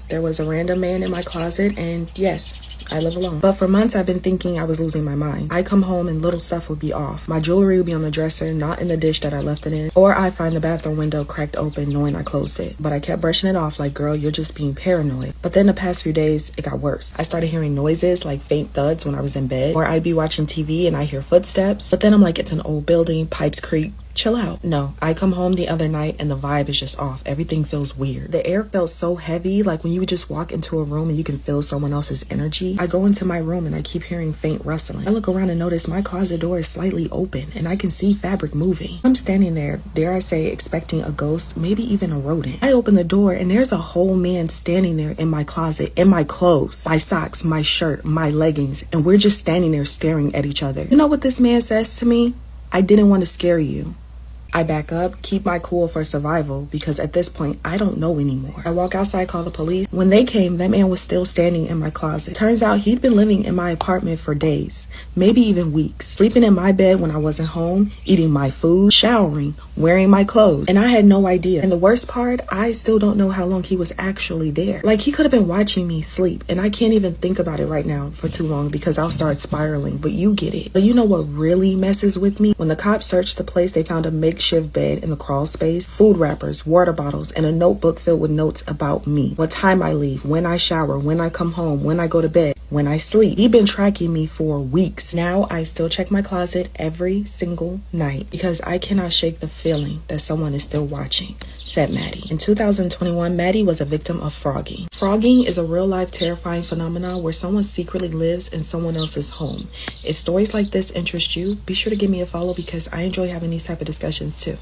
There was a random man in my closet, and yes, I live alone. But for months, I've been thinking I was losing my mind. I come home and little stuff would be off. My jewelry would be on the dresser, not in the dish that I left it in. Or I find the bathroom window cracked open knowing I closed it. But I kept brushing it off like, girl, you're just being paranoid. But then the past few days, it got worse. I started hearing noises like faint thuds when I was in bed. Or I'd be watching TV and I hear footsteps. But then I'm like, it's an old building, pipes creak. Chill out. No, I come home the other night and the vibe is just off. Everything feels weird. The air felt so heavy, like when you would just walk into a room and you can feel someone else's energy. I go into my room and I keep hearing faint rustling. I look around and notice my closet door is slightly open and I can see fabric moving. I'm standing there, dare I say, expecting a ghost, maybe even a rodent. I open the door and there's a whole man standing there in my closet, in my clothes, my socks, my shirt, my leggings, and we're just standing there staring at each other. You know what this man says to me? I didn't want to scare you. I back up, keep my cool for survival, because at this point, I don't know anymore. I walk outside, call the police. When they came, that man was still standing in my closet. Turns out he'd been living in my apartment for days, maybe even weeks, sleeping in my bed when I wasn't home, eating my food, showering, wearing my clothes, and I had no idea. And the worst part, I still don't know how long he was actually there. Like, he could have been watching me sleep, and I can't even think about it right now for too long because I'll start spiraling, but you get it. But you know what really messes with me? When the cops searched the place, they found a makeshift bed in the crawl space, food wrappers, water bottles, and a notebook filled with notes about me. What time I leave, when I shower, when I come home, when I go to bed, when I sleep. He'd been tracking me for weeks. Now I still check my closet every single night because I cannot shake the feeling that someone is still watching, said Maddie. In 2021, Maddie was a victim of phrogging. Phrogging is a real-life terrifying phenomenon where someone secretly lives in someone else's home. If stories like this interest you, be sure to give me a follow because I enjoy having these type of discussions too.